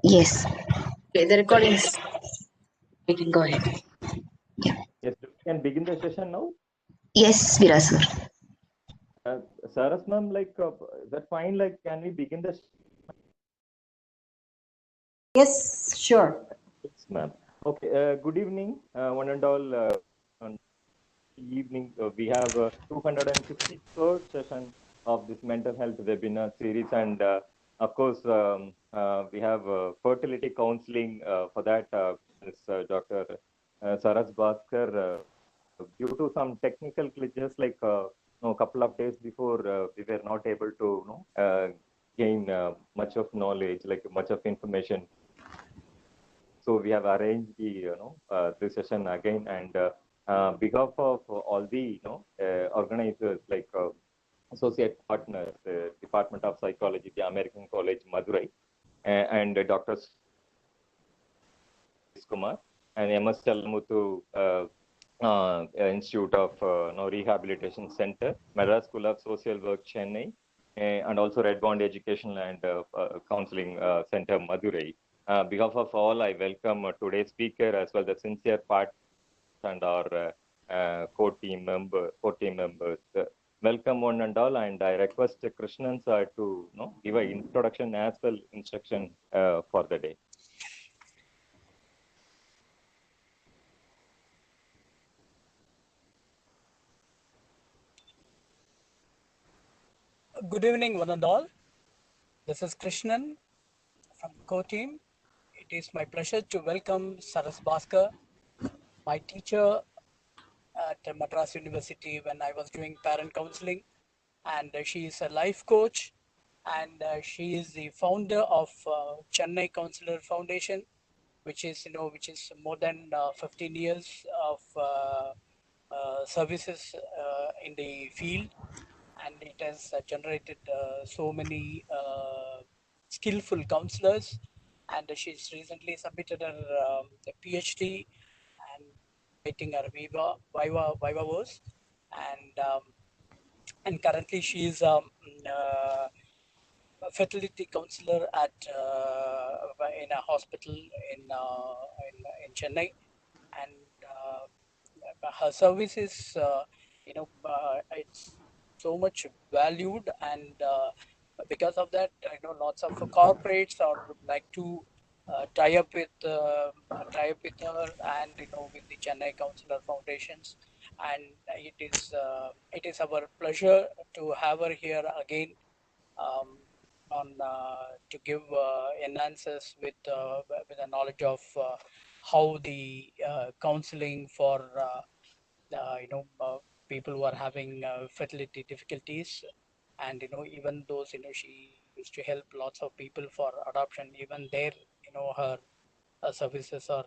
Yes. Okay, the recording is. We can go ahead. Yeah. Yes, we can begin the session now. Yes, Virasur. Saras ma'am, is that fine? Like, can we begin the? Yes, sure. Yes, ma'am. Okay. Good evening, one and all. On evening, we have 253rd session of this mental health webinar series, and of course, we have fertility counseling. For that, is Dr. Saras Bhaskar. Due to some technical glitches, a couple of days before, we were not able to gain much of knowledge, like much of information. So we have arranged the this session again, and behalf of all the organizers, like associate partners, Department of Psychology, the American College Madurai, and Dr. Kumar and MS Chalamuthu Institute of Rehabilitation Center, Madras School of Social Work, Chennai, and also Red Bond Educational and Counseling Center, Madurai. Behalf of all, I welcome today's speaker as well the sincere part and our core team members. Welcome one and all, and I request Krishnan sir to give an introduction as well instruction for the day. Good evening, one and all. This is Krishnan from core team. It is my pleasure to welcome Saras Bhaskar, my teacher at Madras University when I was doing parent counseling, and she is a life coach, and she is the founder of Chennai Counselor Foundation, which is more than 15 years of services in the field, and it has generated so many skillful counselors. And she's recently submitted her PhD and waiting her Viva was, and currently she is a fertility counselor at in a hospital in Chennai, and her service is it's so much valued, and because of that, lots of corporates are would like to tie up with her, and with the Chennai Counselor Foundations, and it is our pleasure to have her here again, on to give enhances with the knowledge of how the counseling for people who are having fertility difficulties, and even those, she used to help lots of people for adoption. Even there, her services are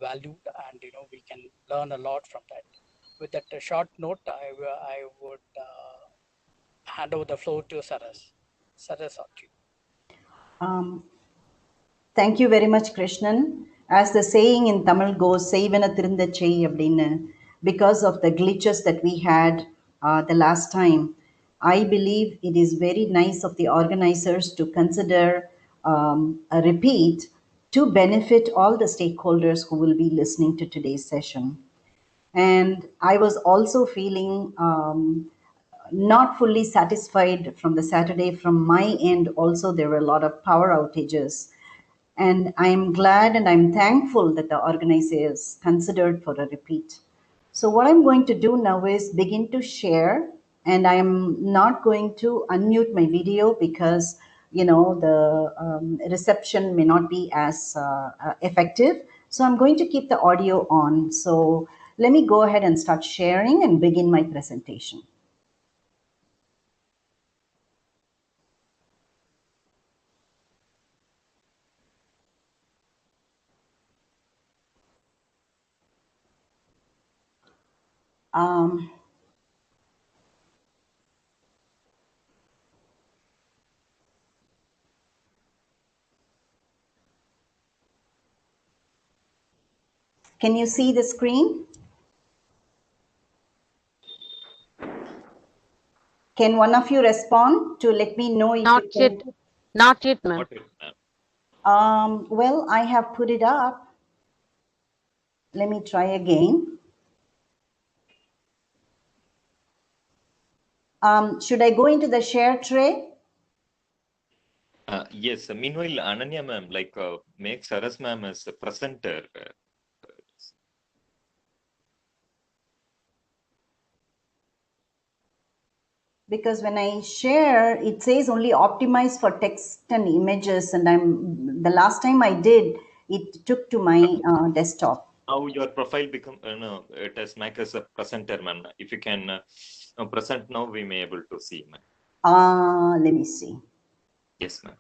valued, and we can learn a lot from that. With that short note, I would hand over the floor to Saras. Saras, on to you. Thank you very much, Krishnan. As the saying in Tamil goes, "Seivana thirunda chei" அப்படின்னு, because of the glitches that we had the last time, I believe it is very nice of the organizers to consider a repeat to benefit all the stakeholders who will be listening to today's session. And I was also feeling not fully satisfied from the Saturday. From my end, also, there were a lot of power outages. And I'm glad and I'm thankful that the organizers considered for a repeat. So what I'm going to do now is begin to share, and I'm not going to unmute my video because the reception may not be as effective. So I'm going to keep the audio on. So let me go ahead and start sharing and begin my presentation. Can you see the screen? Can one of you respond to let me know if Not you yet. can? Not yet, ma'am. Well, I have put it up. Let me try again. Should I go into the share tray? Yes. Meanwhile, Ananya ma'am, make Saras ma'am as a presenter. Because when I share, it says only optimized for text and images, and the last time I did, it took to my desktop. Now your profile become no, it has make us a presenter, ma'am. If you can present now, we may able to see, ma'am. Let me see. Yes, ma'am.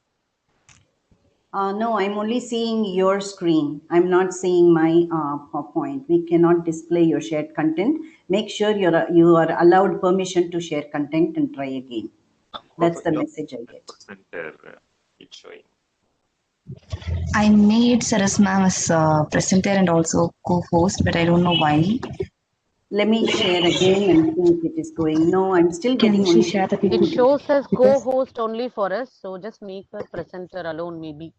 No, I'm only seeing your screen. I'm not seeing my PowerPoint. We cannot display your shared content. Make sure you are allowed permission to share content and try again. That's the message I get. Presenter, it's showing. I made Saras ma'am as presenter and also co-host, but I don't know why. Let me share again and see if it is going. No, I'm still getting only. Share the It shows as co-host only for us, so just make her presenter alone, maybe.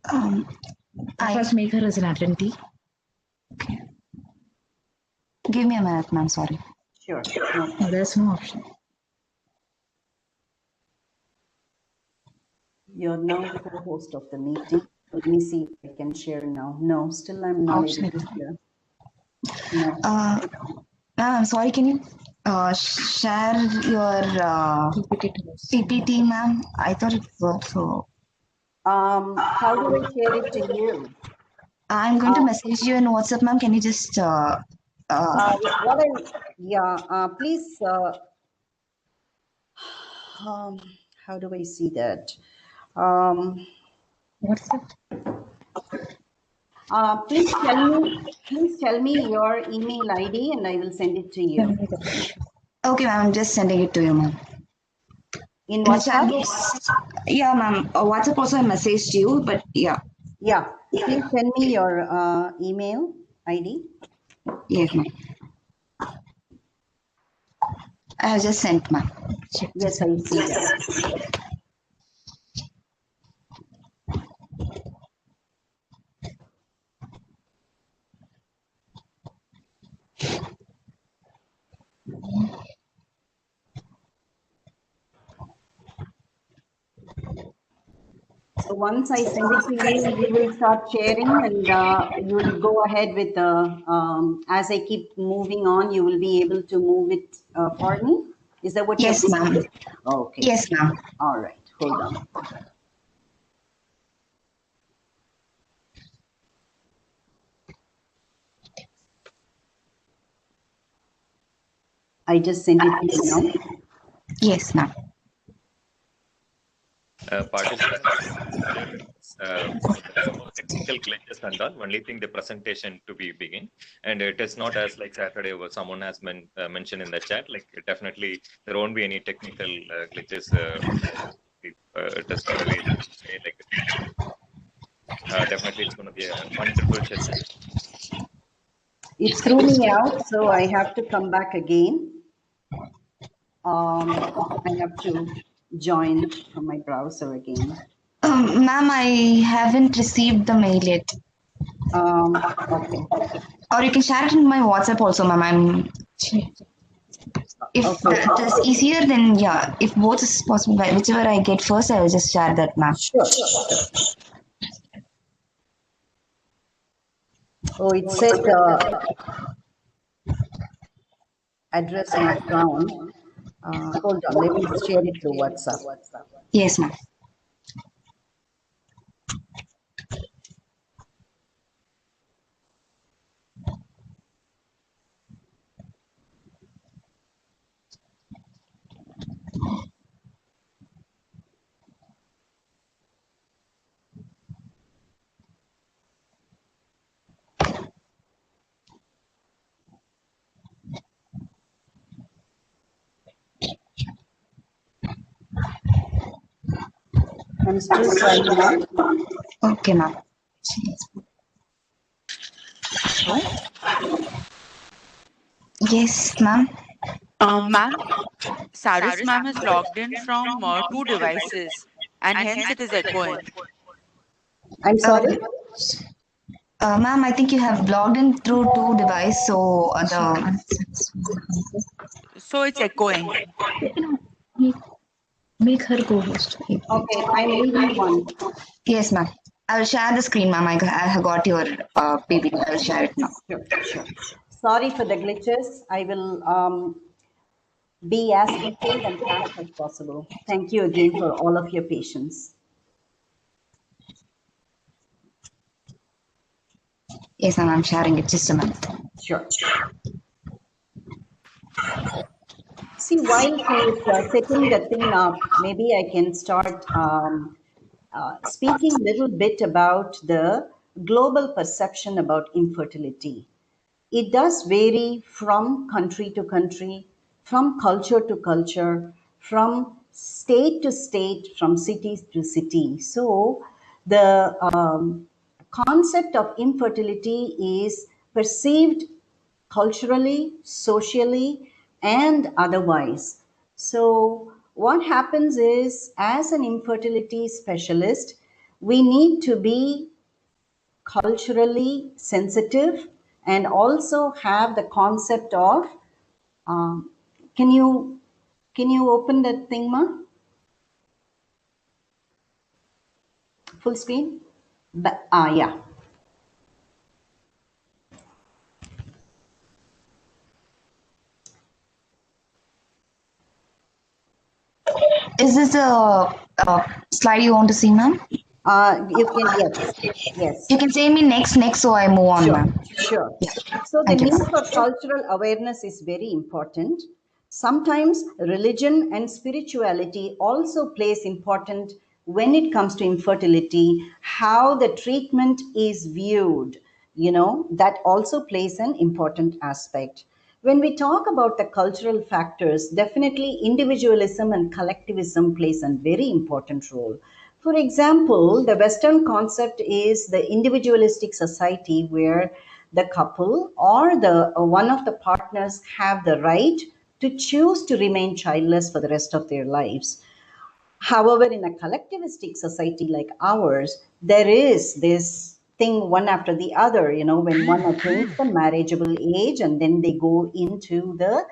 I first make her as an attendee. Okay. Give me a minute, ma'am. Sorry. Sure. No, there's no option. You're now the co-host of the meeting. Let me see if I can share now. No, still I'm not able to share. No. Ma'am, I'm sorry. Can you share your PPT, ma'am? I thought it worked. So How do I share it to you? I'm going to message you in WhatsApp, ma'am. Can you just please. How do I see that? what's it? Please tell me your email ID and I will send it to you. Okay, ma'am. I'm just sending it to you, ma'am. In the chat WhatsApp? box. Yeah, ma'am. WhatsApp also I messaged you, but yeah. Yeah. Please send me your email ID. Yes, ma'am. I have just sent, ma'am. Yes, I see that. So once I send it to you, you will start sharing and you will go ahead with as I keep moving on, you will be able to move it for me. Is that what you're saying? Yes, ma'am. Okay. Yes, ma'am. All right. Hold on. I just sent it to you now. Yes, ma'am. Participants, technical glitches and all. Only thing the presentation to be begin, and it is not as like Saturday where someone has mentioned in the chat. Like definitely there won't be any technical glitches. It is going to be like definitely it's going to be a wonderful session. It threw me out, so I have to come back again. I have to join from my browser again. Ma'am, I haven't received the mail yet. Okay. Or you can share it in my WhatsApp also, ma'am. If that is easier, then yeah. If both is possible, whichever I get first, I will just share that, ma'am. Sure. Oh, it said address not found. Hold on, let me share it through WhatsApp. Yes, ma'am. I'm still trying now. Okay, ma'am. Yes, ma'am. Ma'am, Saris ma'am is logged in from two devices and hence it is echoing. I'm sorry? Ma'am, I think you have logged in through two devices, so So it's echoing. make her co-host. Okay, I'm leaving one. Yes, ma'am. I'll share the screen, ma'am. I have got your baby. I'll share it now. Sure, sure. Sorry for the glitches. I will be as detailed and fast as possible. Thank you again for all of your patience. Yes, ma'am. I'm sharing it. Just a minute. Sure. See, while she is setting the thing up, maybe I can start speaking a little bit about the global perception about infertility. It does vary from country to country, from culture to culture, from state to state, from city to city. So the concept of infertility is perceived culturally, socially, and otherwise. So, what happens is, as an infertility specialist, we need to be culturally sensitive and also have the concept of um, can you open that thing, ma? Full screen? Yeah. Is this the slide you want to see, ma'am? You can, yes, yes. You can say me next, so I move on, Sure, ma'am. sure. Yeah. So the Thank you. need for cultural awareness is very important. Sometimes religion and spirituality also plays important when it comes to infertility, how the treatment is viewed, that also plays an important aspect. When we talk about the cultural factors, definitely individualism and collectivism plays a very important role. For example, the Western concept is the individualistic society where the couple or the one of the partners have the right to choose to remain childless for the rest of their lives. However, in a collectivistic society like ours, there is this thing one after the other, when one attains the marriageable age and then they go into the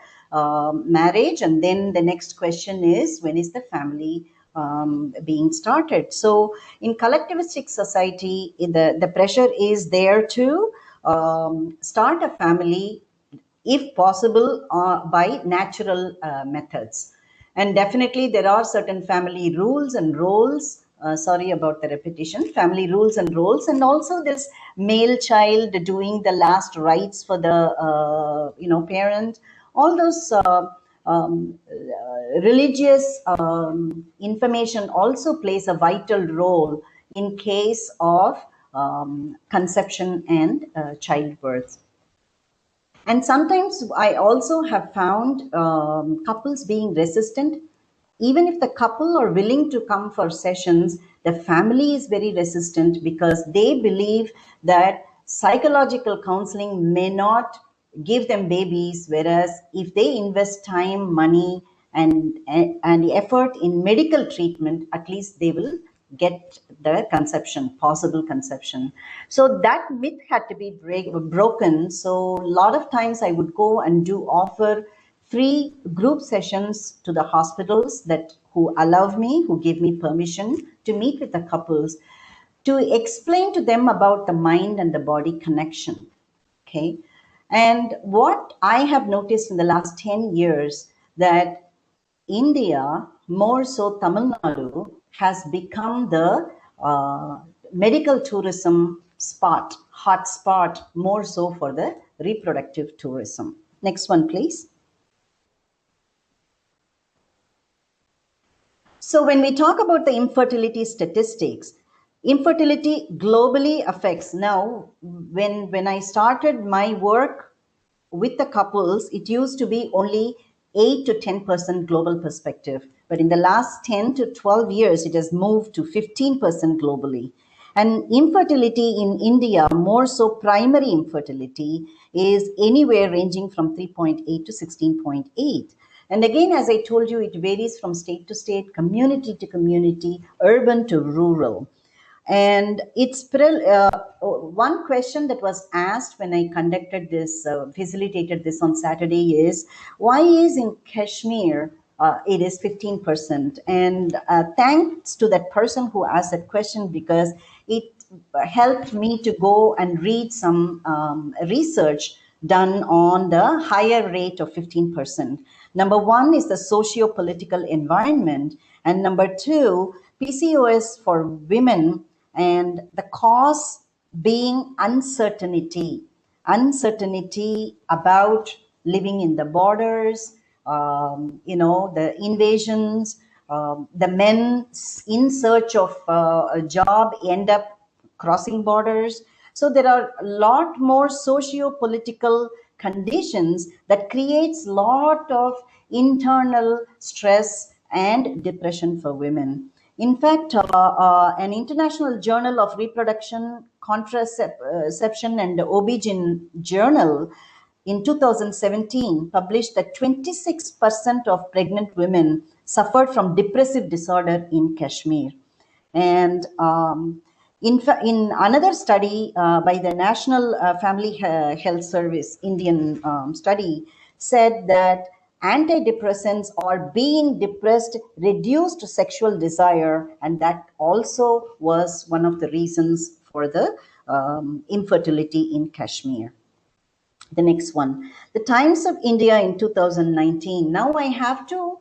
marriage, and then the next question is, when is the family being started? So, in collectivistic society, the pressure is there to start a family if possible by natural methods. And definitely there are certain family rules and roles. Sorry about the repetition. Family rules and roles, and also this male child doing the last rites for the parent. All those religious information also plays a vital role in case of conception and childbirth. And sometimes I also have found couples being resistant. Even if the couple are willing to come for sessions, the family is very resistant because they believe that psychological counseling may not give them babies, whereas if they invest time, money, and effort in medical treatment, at least they will get the conception, possible conception. So that myth had to be broken. So a lot of times I would go and offer free group sessions to the hospitals who allow me, who give me permission to meet with the couples, to explain to them about the mind and the body connection. Okay. And what I have noticed in the last 10 years, that India, more so Tamil Nadu, has become the medical tourism spot, hot spot, more so for the reproductive tourism. Next one, please. So when we talk about the infertility statistics, infertility globally affects. Now, when I started my work with the couples, it used to be only 8 to 10% global perspective. But in the last 10 to 12 years, it has moved to 15% globally. And infertility in India, more so primary infertility, is anywhere ranging from 3.8 to 16.8. And again, as I told you, it varies from state to state, community to community, urban to rural. And it's one question that was asked when I conducted this, facilitated this on Saturday is, why is in Kashmir it is 15%? And thanks to that person who asked that question, because it helped me to go and read some research done on the higher rate of 15%. Number one is the socio-political environment, and number two, PCOS for women, and the cause being uncertainty about living in the borders, the invasions, the men in search of a job end up crossing borders. So there are a lot more socio-political conditions that creates a lot of internal stress and depression for women. In fact, an international journal of reproduction, contraception and OB-GYN journal in 2017 published that 26% of pregnant women suffered from depressive disorder in Kashmir. And in another study by the National Family Health Service, Indian study, said that antidepressants or being depressed reduced sexual desire, and that also was one of the reasons for the infertility in Kashmir. The next one, the Times of India in 2019. Now I have to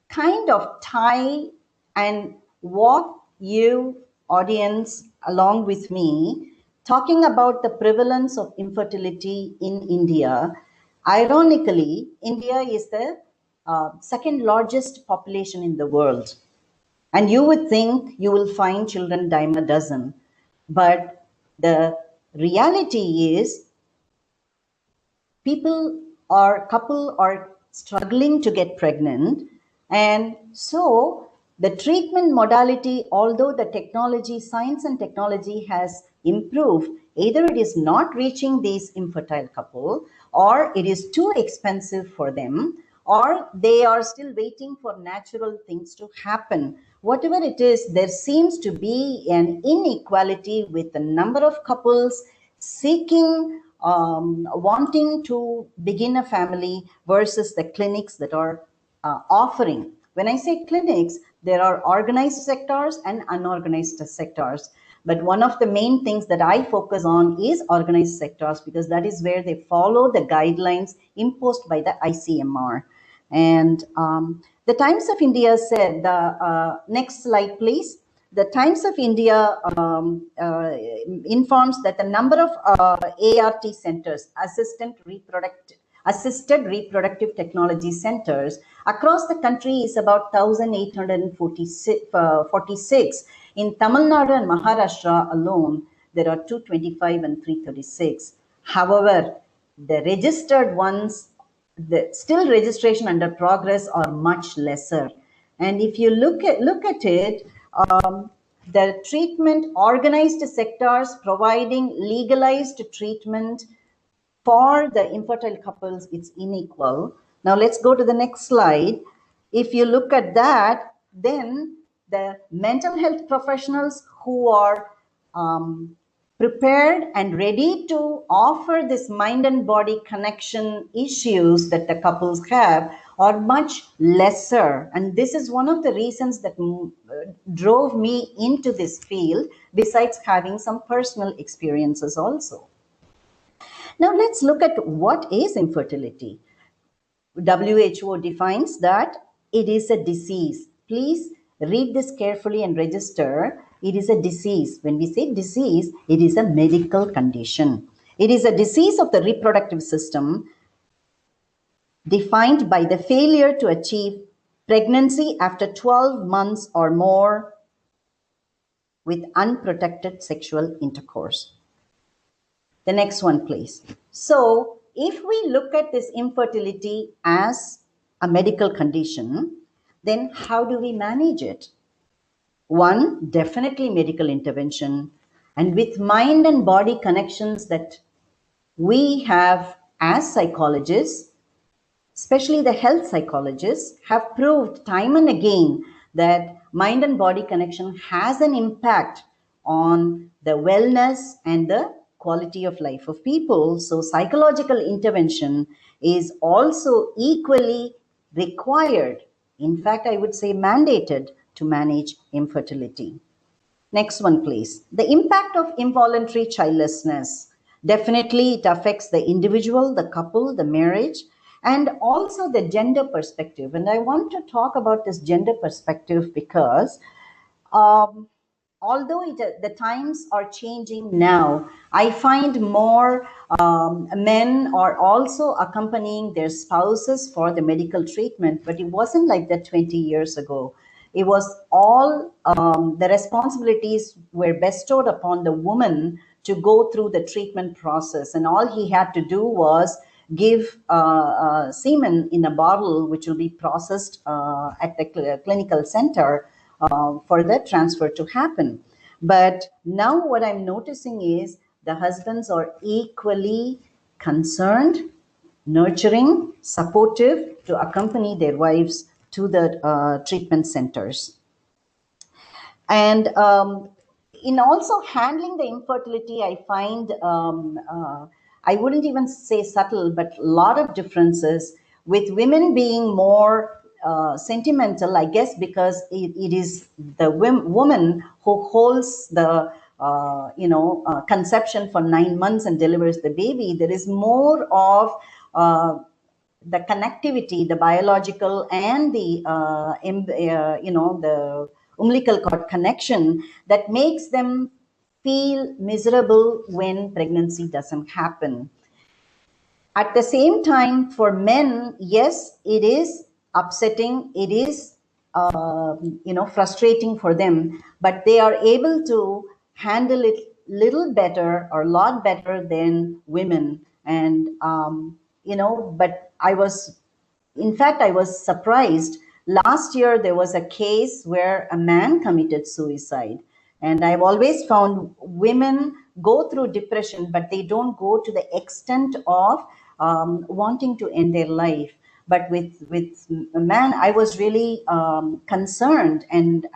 kind of tie and walk you, audience, along with me, talking about the prevalence of infertility in India. Ironically, India is the second largest population in the world. And you would think you will find children dime a dozen. But the reality is, couple are struggling to get pregnant. And so the treatment modality, although the technology, science and technology has improved, either it is not reaching these infertile couple, or it is too expensive for them, or they are still waiting for natural things to happen. Whatever it is, there seems to be an inequality with the number of couples seeking, wanting to begin a family versus the clinics that are offering. When I say clinics, there are organized sectors and unorganized sectors. But one of the main things that I focus on is organized sectors, because that is where they follow the guidelines imposed by the ICMR. And the Times of India said, next slide, please. The Times of India informs that the number of ART centers, assisted reproductive technology centers across the country is about 1,846. In Tamil Nadu and Maharashtra alone, there are 225 and 336. However, the registered ones, the still registration under progress, are much lesser. And if you look at it, the treatment, organized sectors providing legalized treatment for the infertile couples, it's unequal. Now let's go to the next slide. If you look at that, then the mental health professionals who are prepared and ready to offer this mind and body connection issues that the couples have are much lesser. And this is one of the reasons that drove me into this field, besides having some personal experiences also. Now let's look at what is infertility. WHO defines that it is a disease. Please read this carefully and register. It is a disease. When we say disease, it is a medical condition. It is a disease of the reproductive system defined by the failure to achieve pregnancy after 12 months or more with unprotected sexual intercourse. The next one, please. So if we look at this infertility as a medical condition, then how do we manage it? One, definitely medical intervention. And with mind and body connections that we have as psychologists, especially the health psychologists, have proved time and again that mind and body connection has an impact on the wellness and the quality of life of people. So psychological intervention is also equally required. In fact, I would say mandated to manage infertility. Next one, please. The impact of involuntary childlessness. Definitely, it affects the individual, the couple, the marriage, and also the gender perspective. And I want to talk about this gender perspective because um, although the times are changing now, I find more men are also accompanying their spouses for the medical treatment, but it wasn't like that 20 years ago. It was all the responsibilities were bestowed upon the woman to go through the treatment process, and all he had to do was give semen in a bottle, which will be processed at the clinical center for the transfer to happen. But now what I'm noticing is the husbands are equally concerned, nurturing, supportive to accompany their wives to the treatment centers. And in also handling the infertility, I find, I wouldn't even say subtle, but a lot of differences with women being more sentimental, I guess, because it is the woman who holds the conception for 9 months and delivers the baby. There is more of the connectivity, the biological and the the umbilical cord connection that makes them feel miserable when pregnancy doesn't happen. At the same time, for men, yes, it is upsetting, it is frustrating for them, but they are able to handle it little better or a lot better than women. And but in fact, I was surprised. Last year, there was a case where a man committed suicide. And I've always found women go through depression, but they don't go to the extent of wanting to end their life. But with a man, I was really concerned, and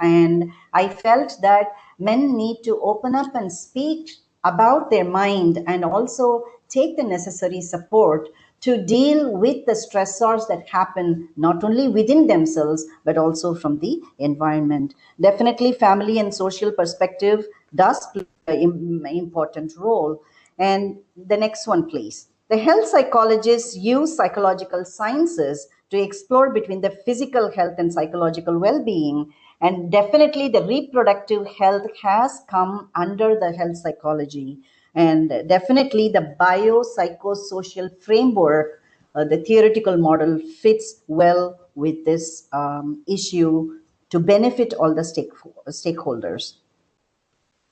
I felt that men need to open up and speak about their mind and also take the necessary support to deal with the stressors that happen not only within themselves but also from the environment. Definitely family and social perspective does play an important role. And the next one, please. The health psychologists use psychological sciences to explore between the physical health and psychological well-being. And definitely the reproductive health has come under the health psychology. And definitely the biopsychosocial framework, the theoretical model fits well with this issue to benefit all the stakeholders.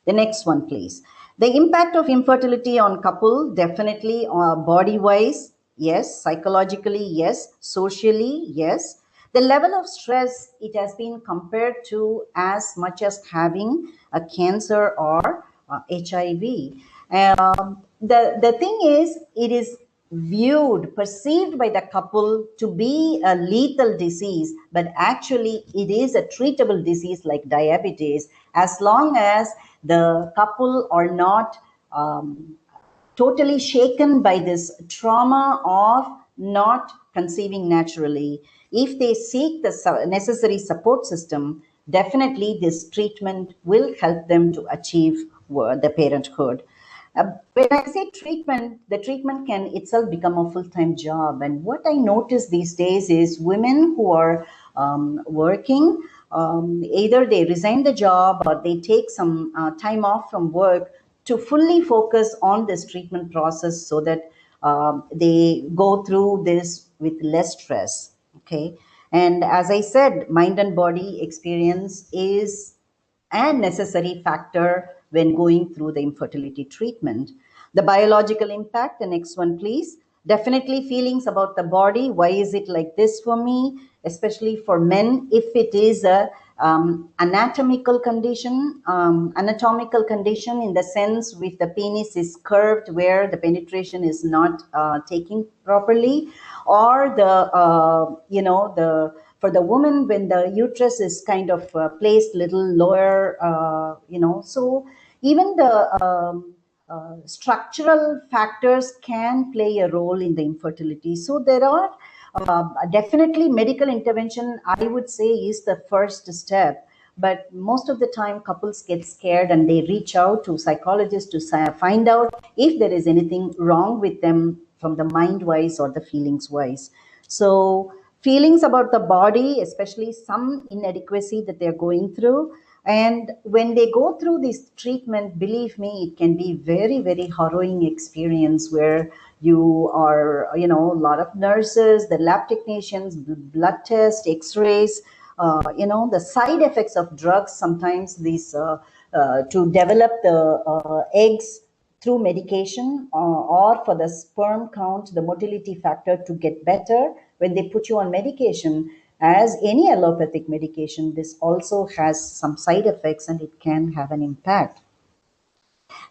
The next one, please. The impact of infertility on couple, definitely body-wise, yes. Psychologically, yes. Socially, yes. The level of stress, it has been compared to as much as having a cancer or HIV. The thing is, it is perceived by the couple to be a lethal disease, but actually it is a treatable disease like diabetes, as long as the couple are not totally shaken by this trauma of not conceiving naturally. If they seek the necessary support system, definitely this treatment will help them to achieve the parenthood. When I say treatment, the treatment can itself become a full-time job. And what I notice these days is women who are working, either they resign the job or they take some time off from work to fully focus on this treatment process so that they go through this with less stress. Okay. And as I said, mind and body experience is a necessary factor when going through the infertility treatment. The biological impact, the next one, please. Definitely feelings about the body. Why is it like this for me? Especially for men, if it is a anatomical condition in the sense with the penis is curved where the penetration is not taking properly, or the for the woman when the uterus is kind of placed little lower, so Even the structural factors can play a role in the infertility. So there are definitely medical intervention, I would say, is the first step. But most of the time, couples get scared and they reach out to psychologists to find out if there is anything wrong with them from the mind wise or the feelings wise. So feelings about the body, especially some inadequacy that they're going through. And when they go through this treatment, believe me, it can be very, very harrowing experience where you are, a lot of nurses, the lab technicians, blood tests, x-rays, the side effects of drugs, sometimes these, to develop the eggs through medication, or for the sperm count, the motility factor to get better when they put you on medication. As any allopathic medication, this also has some side effects and it can have an impact.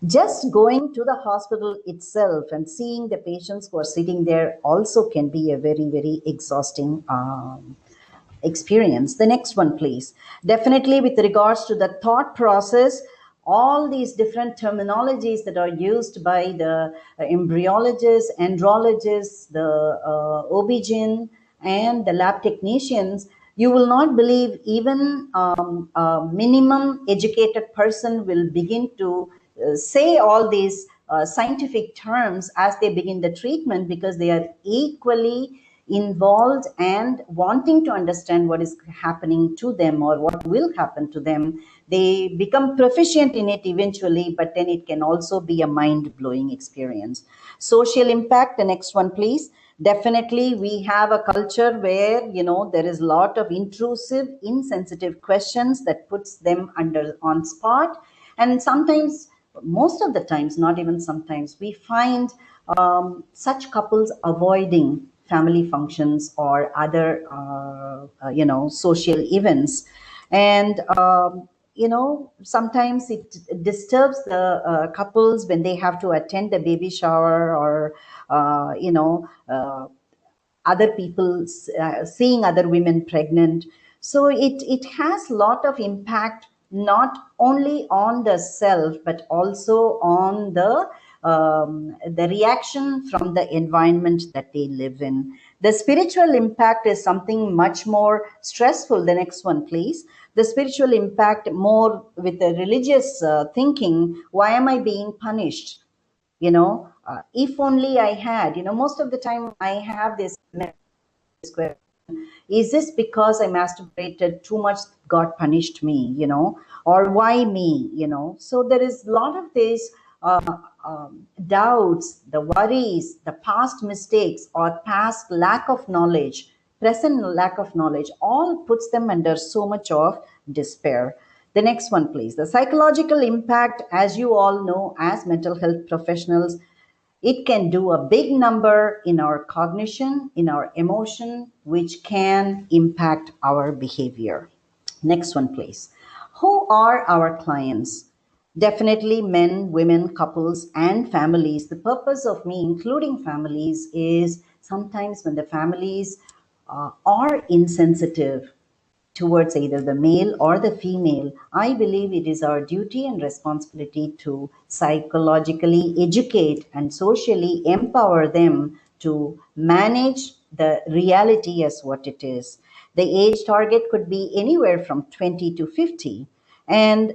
Just going to the hospital itself and seeing the patients who are sitting there also can be a very, very exhausting experience. The next one, please. Definitely with regards to the thought process, all these different terminologies that are used by the embryologists, andrologists, the OB-GYN, and the lab technicians, you will not believe even a minimum educated person will begin to say all these scientific terms as they begin the treatment, because they are equally involved and wanting to understand what is happening to them or what will happen to them. They become proficient in it eventually, but then it can also be a mind-blowing experience. Social impact, the next one, please. Definitely, we have a culture where, there is a lot of intrusive, insensitive questions that puts them on spot. And sometimes, most of the times, not even sometimes, we find such couples avoiding family functions or other, social events. And, sometimes it disturbs the couples when they have to attend a baby shower or, other people seeing other women pregnant. So it has a lot of impact, not only on the self, but also on the reaction from the environment that they live in. The spiritual impact is something much more stressful. The next one, please. The spiritual impact, more with the religious thinking. Why am I being punished? If only I had, most of the time I have this question. Is this because I masturbated too much, God punished me, or why me, So there is a lot of these doubts, the worries, the past mistakes or past lack of knowledge, present lack of knowledge, all puts them under so much of despair. The next one, please. The psychological impact, as you all know, as mental health professionals, it can do a big number in our cognition, in our emotion, which can impact our behavior. Next one, please. Who are our clients? Definitely men, women, couples, and families. The purpose of me including families is sometimes when the families are insensitive towards either the male or the female, I believe it is our duty and responsibility to psychologically educate and socially empower them to manage the reality as what it is. The age target could be anywhere from 20 to 50. And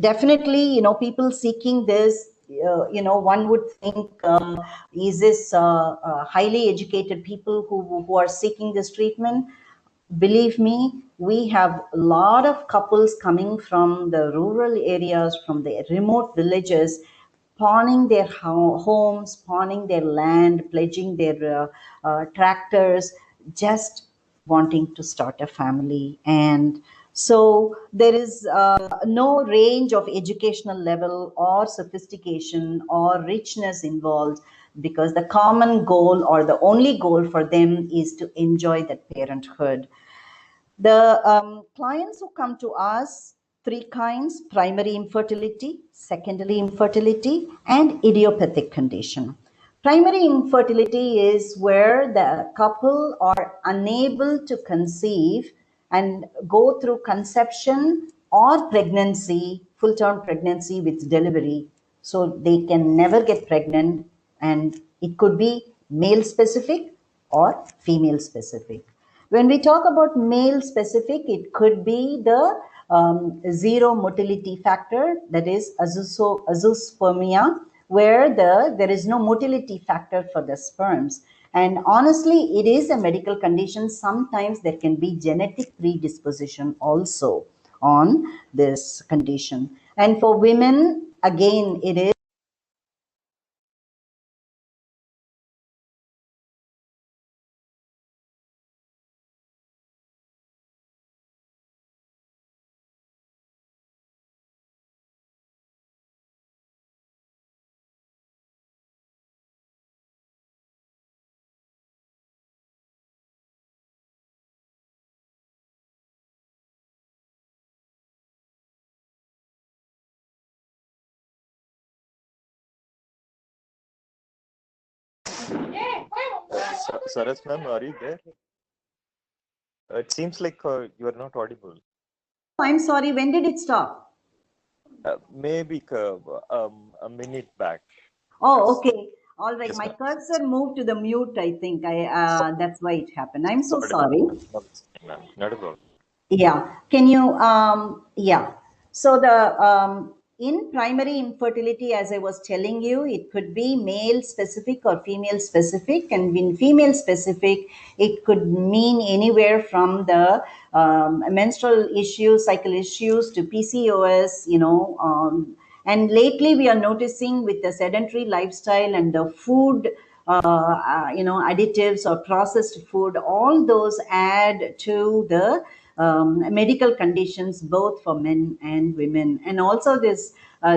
definitely, people seeking this, one would think, is this highly educated people who are seeking this treatment? Believe me, we have a lot of couples coming from the rural areas, from the remote villages, pawning their homes, pawning their land, pledging their tractors, just wanting to start a family. And so there is no range of educational level or sophistication or richness involved, because the common goal or the only goal for them is to enjoy that parenthood. The clients who come to us, three kinds: primary infertility, secondary infertility, and idiopathic condition. Primary infertility is where the couple are unable to conceive and go through conception or pregnancy full-term pregnancy with delivery, so they can never get pregnant, and it could be male specific or female specific. When we talk about male specific, it could be the zero motility factor, that is azoospermia, where there is no motility factor for the sperms. And honestly, it is a medical condition. Sometimes there can be genetic predisposition also on this condition. And for women, again, it is Saras ma'am, are you there? It seems like you are not audible. I'm sorry, when did it stop? Maybe a minute back. Oh, okay. All right. Yes, My ma'am. cursor moved to the mute, I think. That's why it happened. I'm so Sorry. sorry. Not a problem. Yeah. Can you, yeah. So in primary infertility, as I was telling you, it could be male specific or female specific. And in female specific, it could mean anywhere from the menstrual issues, cycle issues to PCOS, and lately we are noticing with the sedentary lifestyle and the food, additives or processed food, all those add to the medical conditions both for men and women. And also this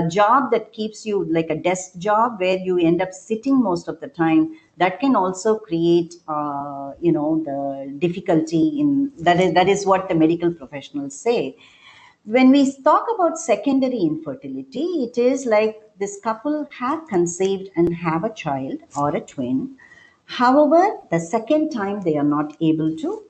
job that keeps you like a desk job where you end up sitting most of the time, that can also create the difficulty in that is what the medical professionals say. When we talk about secondary infertility, it is like this couple have conceived and have a child or a twin. However, the second time they are not able to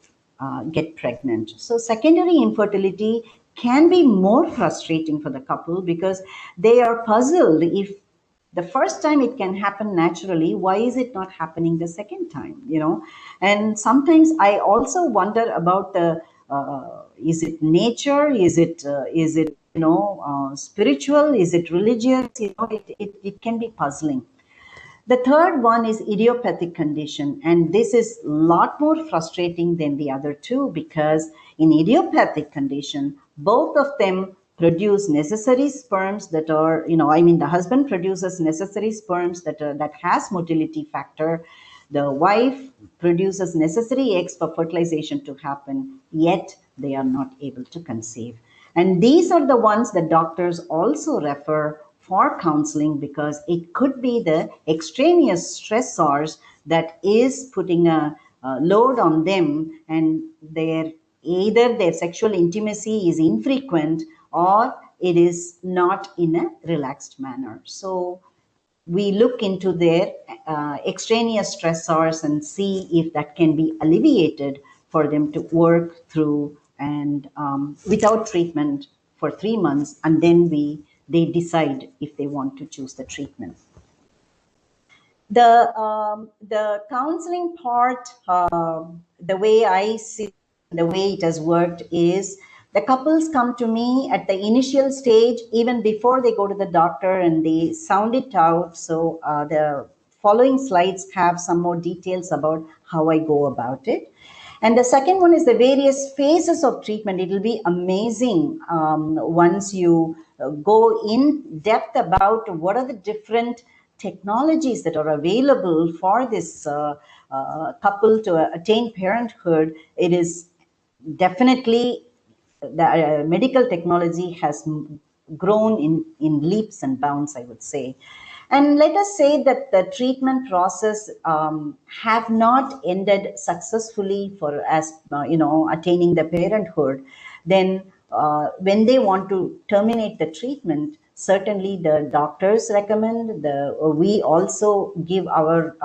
get pregnant. So, secondary infertility can be more frustrating for the couple because they are puzzled. If the first time it can happen naturally, why is it not happening the second time? And sometimes I also wonder about the is it nature, is it spiritual, is it religious? It can be puzzling. The third one is idiopathic condition, and this is a lot more frustrating than the other two because in idiopathic condition, both of them produce necessary sperms that are, the husband produces necessary sperms that has motility factor. The wife produces necessary eggs for fertilization to happen, yet they are not able to conceive. And these are the ones that doctors also refer for counseling because it could be the extraneous stressors that is putting a load on them, and either their sexual intimacy is infrequent or it is not in a relaxed manner. So we look into their extraneous stressors and see if that can be alleviated for them to work through and without treatment for 3 months, and then they decide if they want to choose the treatment. The counseling part, the way I see, the way it has worked is the couples come to me at the initial stage, even before they go to the doctor, and they sound it out. So the following slides have some more details about how I go about it. And the second one is the various phases of treatment. It will be amazing once you go in depth about what are the different technologies that are available for this couple to attain parenthood. It is definitely the medical technology has grown in leaps and bounds, I would say. And let us say that the treatment process have not ended successfully for attaining the parenthood. Then when they want to terminate the treatment, certainly the doctors recommend, we also give our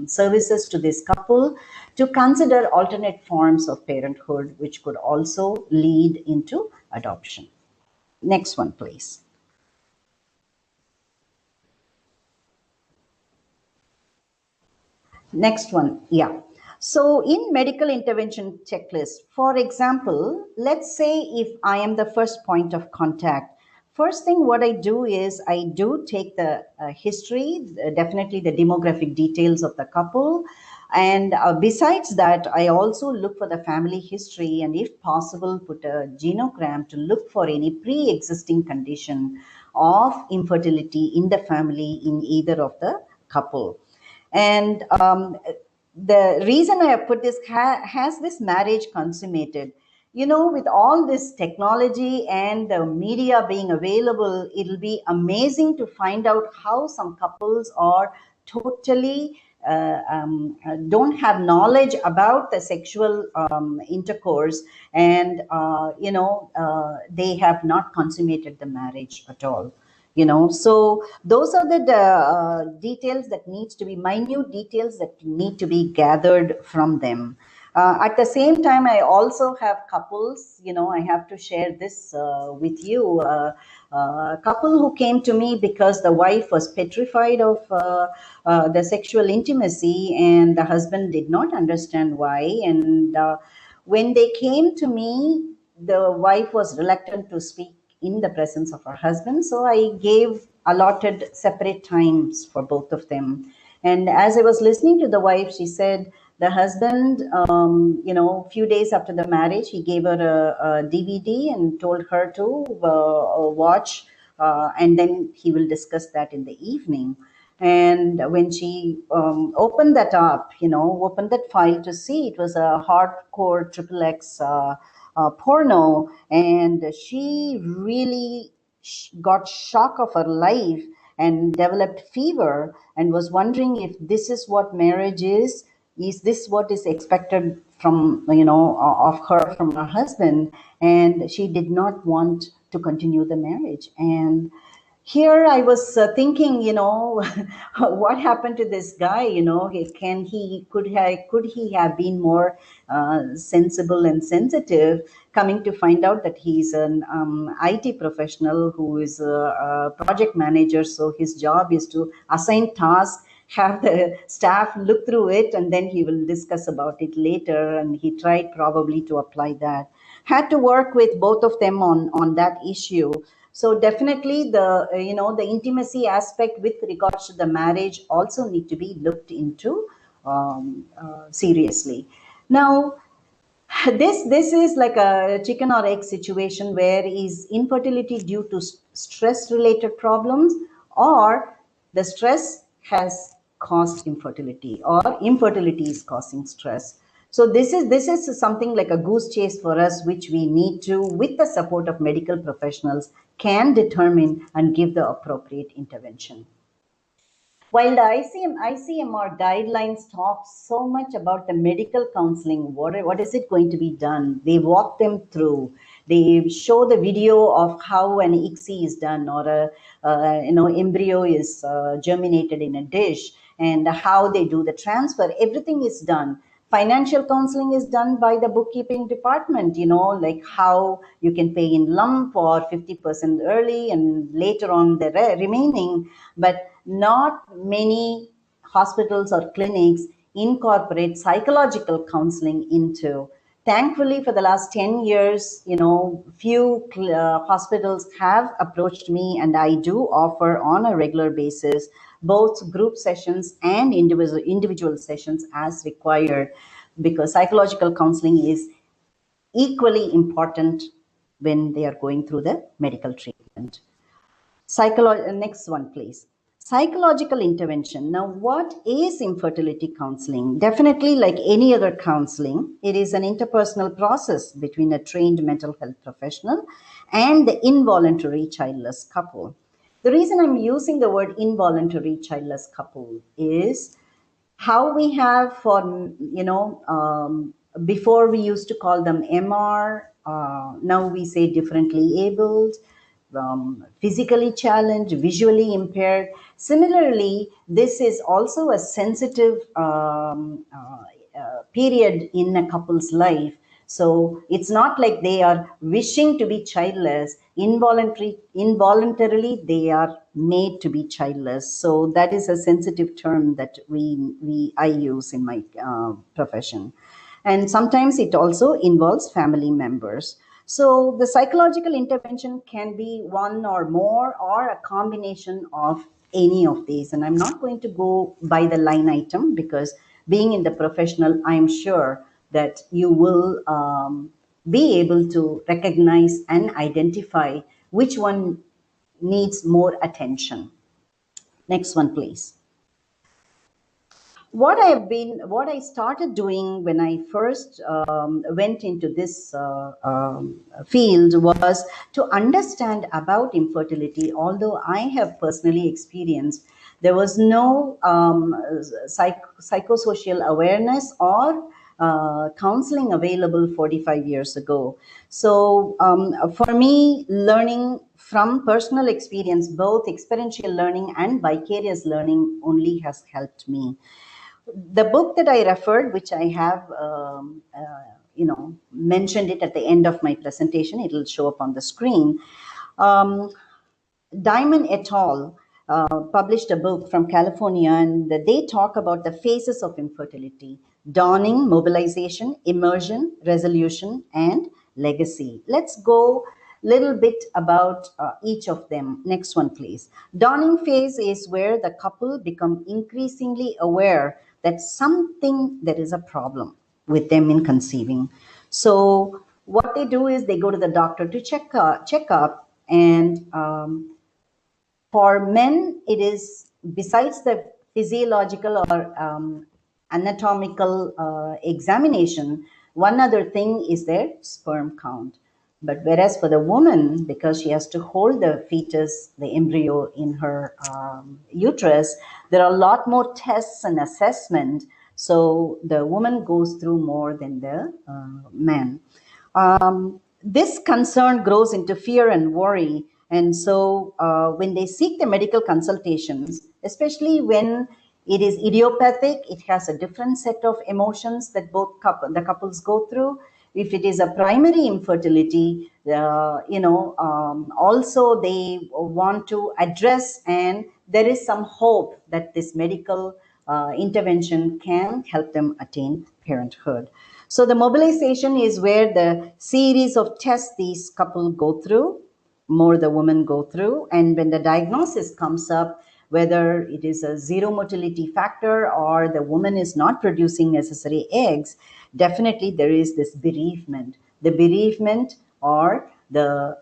services to this couple to consider alternate forms of parenthood, which could also lead into adoption. Next one, please. Next one, yeah. So in medical intervention checklist, for example, let's say if I am the first point of contact, first thing what I do is I do take the history, definitely the demographic details of the couple. And besides that, I also look for the family history and if possible, put a genogram to look for any pre-existing condition of infertility in the family in either of the couple. And the reason I have put this, has this marriage consummated? You know, with all this technology and the media being available, it'll be amazing to find out how some couples are totally don't have knowledge about the sexual intercourse, and they have not consummated the marriage at all. So those are the details that needs to be, minute details that need to be gathered from them. At the same time, I also have couples, I have to share this with you. A couple who came to me because the wife was petrified of the sexual intimacy and the husband did not understand why. And when they came to me, the wife was reluctant to speak in the presence of her husband. So I gave allotted separate times for both of them. And as I was listening to the wife, she said the husband, few days after the marriage, he gave her a DVD and told her to watch, and then he will discuss that in the evening. And when she opened that up, opened that file to see, it was a hardcore XXX porno, and she really got shock of her life and developed fever and was wondering if this is what marriage is this what is expected from of her from her husband, and she did not want to continue the marriage. And here I was thinking, what happened to this guy? Could he have been more sensible and sensitive? Coming to find out that he's an IT professional who is a project manager, so his job is to assign tasks, have the staff look through it, and then he will discuss about it later. And he tried probably to apply that. Had to work with both of them on that issue. So definitely the intimacy aspect with regards to the marriage also need to be looked into seriously. Now, this is like a chicken or egg situation, where is infertility due to stress related problems, or the stress has caused infertility, or infertility is causing stress. So this is something like a goose chase for us, which we need to, with the support of medical professionals, can determine and give the appropriate intervention. While the ICMR guidelines talk so much about the medical counseling, what is it going to be done? They walk them through. They show the video of how an ICSI is done, or embryo is germinated in a dish, and how they do the transfer. Everything is done. Financial counseling is done by the bookkeeping department, like how you can pay in lump or 50% early and later on the remaining. But not many hospitals or clinics incorporate psychological counseling into. Thankfully, for the last 10 years, few hospitals have approached me, and I do offer on a regular basis both group sessions and individual sessions as required, because psychological counseling is equally important when they are going through the medical treatment. Next one, please. Psychological intervention. Now, what is infertility counseling? Definitely, like any other counseling, it is an interpersonal process between a trained mental health professional and the involuntary childless couple. The reason I'm using the word involuntary childless couple is how we have for, before we used to call them MR, now we say differently abled, physically challenged, visually impaired. Similarly, this is also a sensitive period in a couple's life, So it's not like they are wishing to be childless. Involuntarily, they are made to be childless. So that is a sensitive term that I use in my profession. And sometimes it also involves family members. So the psychological intervention can be one or more or a combination of any of these. And I'm not going to go by the line item because being in the professional, I'm sure that you will be able to recognize and identify which one needs more attention. Next one, please. What I started doing when I first went into this field was to understand about infertility. Although I have personally experienced, there was no psychosocial awareness or counseling available 45 years ago. So for me, learning from personal experience, both experiential learning and vicarious learning only has helped me. The book that I referred, which I have, mentioned it at the end of my presentation, it will show up on the screen. Diamond et al. Published a book from California, and they talk about the phases of infertility: dawning, mobilization, immersion, resolution, and legacy. Let's go a little bit about each of them. Next one, please. Dawning phase is where the couple become increasingly aware that there is a problem with them in conceiving. So what they do is they go to the doctor to check up, and for men, it is, besides the physiological or anatomical examination, one other thing is their sperm count. But whereas for the woman, because she has to hold the fetus, the embryo in her uterus, there are a lot more tests and assessment. So the woman goes through more than the man. This concern grows into fear and worry. And so when they seek the medical consultations, especially when it is idiopathic, it has a different set of emotions that the couples go through. If it is a primary infertility, also they want to address, and there is some hope that this medical intervention can help them attain parenthood. So the mobilization is where the series of tests these couples go through, more the women go through, and when the diagnosis comes up, whether it is a zero motility factor or the woman is not producing necessary eggs, definitely there is this bereavement. The bereavement or the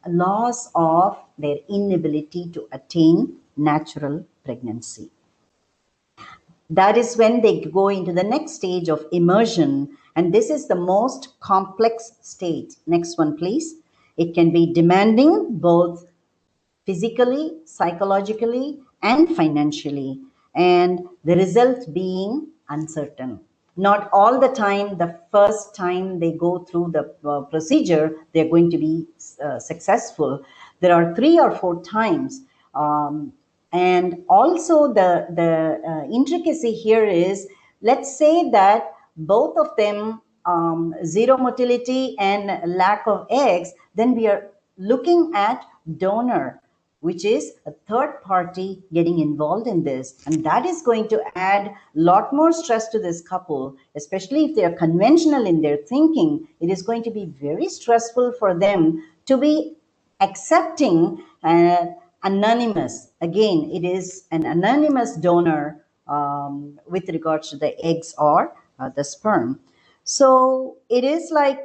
loss of their inability to attain natural pregnancy. That is when they go into the next stage of immersion, and this is the most complex stage. Next one, please. It can be demanding both physically, psychologically, and financially, and the result being uncertain. Not all the time, the first time they go through the procedure, they're going to be successful. There are 3 or 4 times. And also the intricacy here is, let's say that both of them, zero motility and lack of eggs, then we are looking at donor, which is a third party getting involved in this. And that is going to add a lot more stress to this couple, especially if they are conventional in their thinking. It is going to be very stressful for them to be accepting anonymous. Again, it is an anonymous donor with regards to the eggs or the sperm. So it is like,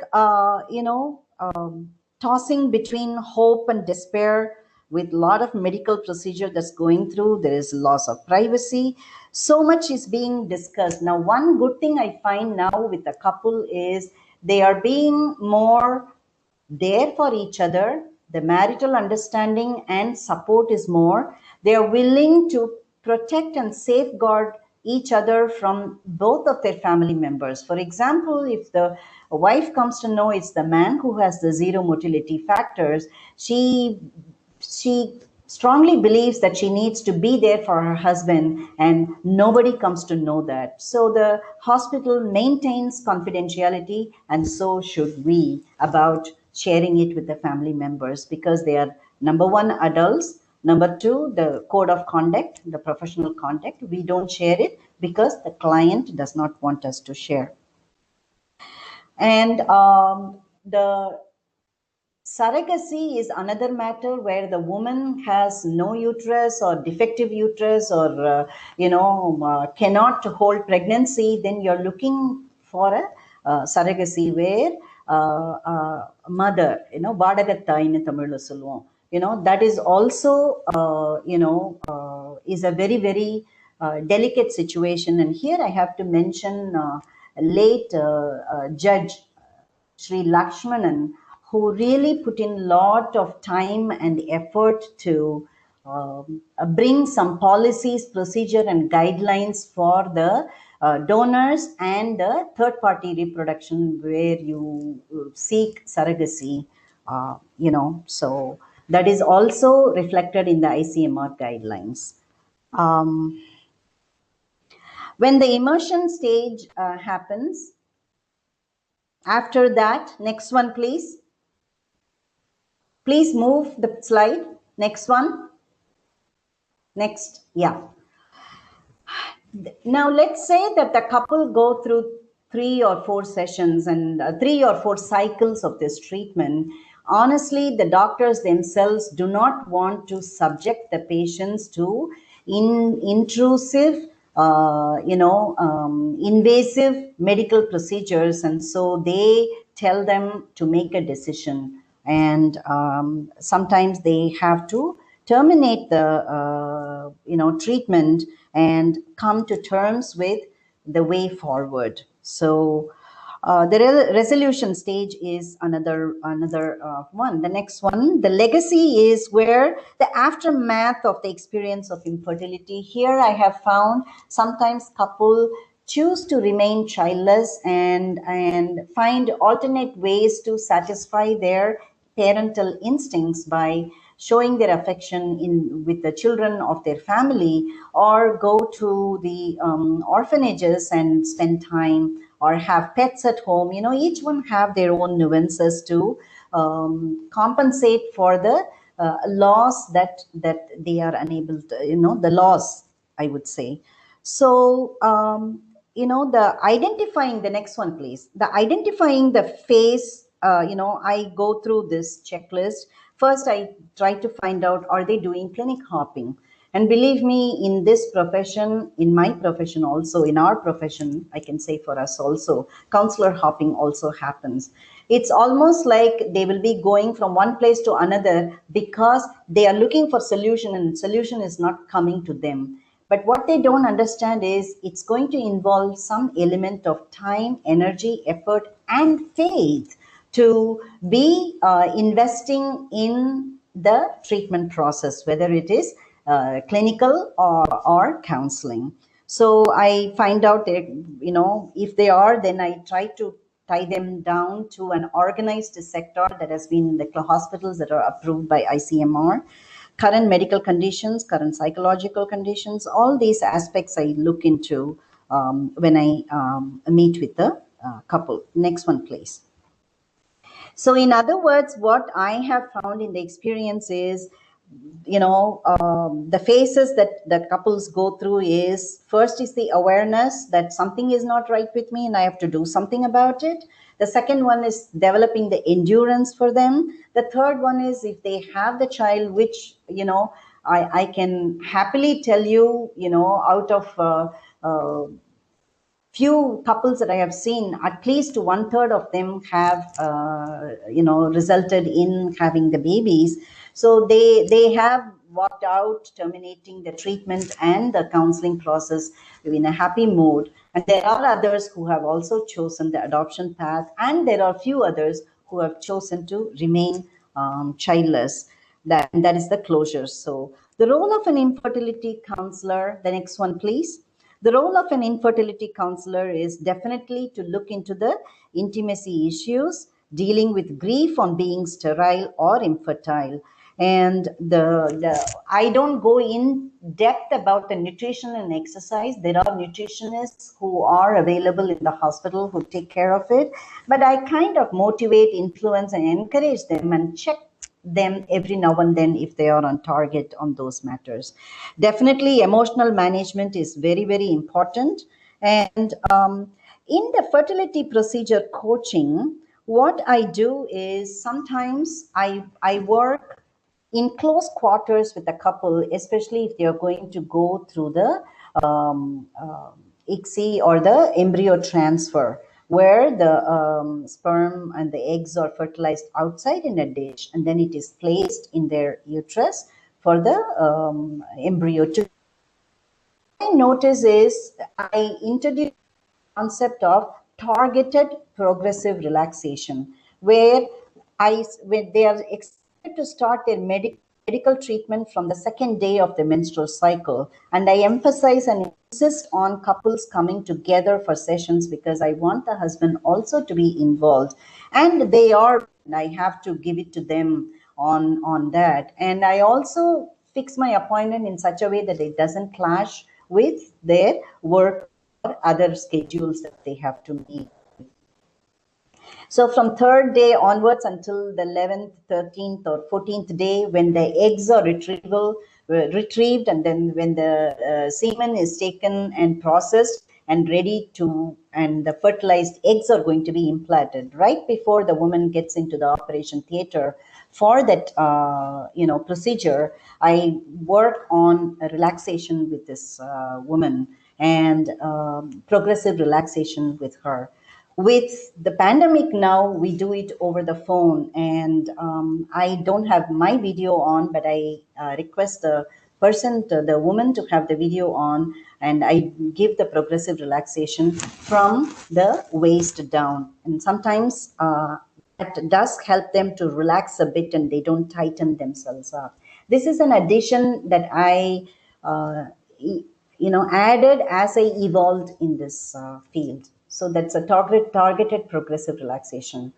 tossing between hope and despair with a lot of medical procedure that's going through. There is loss of privacy. So much is being discussed. Now, one good thing I find now with the couple is they are being more there for each other. The marital understanding and support is more. They are willing to protect and safeguard each other from both of their family members. For example, if the wife comes to know it's the man who has the zero motility factors, she strongly believes that she needs to be there for her husband, and nobody comes to know that. So the hospital maintains confidentiality, and so should we, about sharing it with the family members, because they are, number one, adults. Number two, the code of conduct, the professional conduct, we don't share it because the client does not want us to share. And the surrogacy is another matter where the woman has no uterus or defective uterus, or cannot hold pregnancy. Then you're looking for a surrogacy where mother, vadagathai in Tamil solluvom, that is also is a very, very delicate situation. And here I have to mention late judge Sri Lakshmanan, who really put in a lot of time and effort to bring some policies, procedure, and guidelines for the donors and the third-party reproduction where you seek surrogacy. So that is also reflected in the ICMR guidelines. When the immersion stage happens, after that, next one, please. Please move the slide. Next one. Next, yeah. Now, let's say that the couple go through 3 or 4 sessions and 3 or 4 cycles of this treatment. Honestly, the doctors themselves do not want to subject the patients to intrusive, invasive medical procedures, and so they tell them to make a decision. And sometimes they have to terminate the treatment and come to terms with the way forward. So the resolution stage is another one. The next one, the legacy, is where the aftermath of the experience of infertility. Here I have found sometimes couple choose to remain childless and find alternate ways to satisfy their parental instincts by showing their affection with the children of their family, or go to the orphanages and spend time, or have pets at home. Each one have their own nuances to compensate for the loss that they are unable to, the loss, I would say. So the identifying, the next one, please. The identifying the phase, I go through this checklist. First, I try to find out, are they doing clinic hopping? And believe me, in this profession, in my profession also, in our profession, I can say for us also, counselor hopping also happens. It's almost like they will be going from one place to another because they are looking for solution, and solution is not coming to them. But what they don't understand is it's going to involve some element of time, energy, effort, and faith to be investing in the treatment process, whether it is clinical or counseling. So I find out that, if they are, then I try to tie them down to an organized sector that has been the hospitals that are approved by ICMR. Current medical conditions, current psychological conditions, all these aspects I look into when I meet with the couple. Next one, please. So in other words, what I have found in the experience is, the phases that the couples go through is, first is the awareness that something is not right with me and I have to do something about it. The second one is developing the endurance for them. The third one is, if they have the child, which, I can happily tell you, out of few couples that I have seen, at least 1/3 of them have, resulted in having the babies. So they have worked out terminating the treatment and the counseling process in a happy mood. And there are others who have also chosen the adoption path, and there are few others who have chosen to remain childless. That is the closure. So the role of an infertility counselor, the next one, please. The role of an infertility counselor is definitely to look into the intimacy issues, dealing with grief on being sterile or infertile. And I don't go in depth about the nutrition and exercise. There are nutritionists who are available in the hospital who take care of it, but I kind of motivate, influence, and encourage them and check them every now and then if they are on target on those matters. Definitely emotional management is very, very important. And in the fertility procedure coaching, what I do is sometimes I work in close quarters with a couple, especially if they're going to go through the ICSI or the embryo transfer, where the sperm and the eggs are fertilized outside in a dish, and then it is placed in their uterus for the embryo to. What I notice is I introduce concept of targeted progressive relaxation, where when they are expected to start their medical treatment from the second day of the menstrual cycle. And I emphasize and insist on couples coming together for sessions because I want the husband also to be involved. And they are, and I have to give it to them on that. And I also fix my appointment in such a way that it doesn't clash with their work or other schedules that they have to meet. So from third day onwards until the 11th, 13th or 14th day, when the eggs are retrieved, and then when the semen is taken and processed and ready to, and the fertilized eggs are going to be implanted right before the woman gets into the operation theater for that procedure, I work on a relaxation with this woman and progressive relaxation with her. With the pandemic now, we do it over the phone, and I don't have my video on, but I request the woman to have the video on, and I give the progressive relaxation from the waist down. And sometimes that does help them to relax a bit and they don't tighten themselves up. This is an addition that I added as I evolved in this field. So that's a targeted progressive relaxation.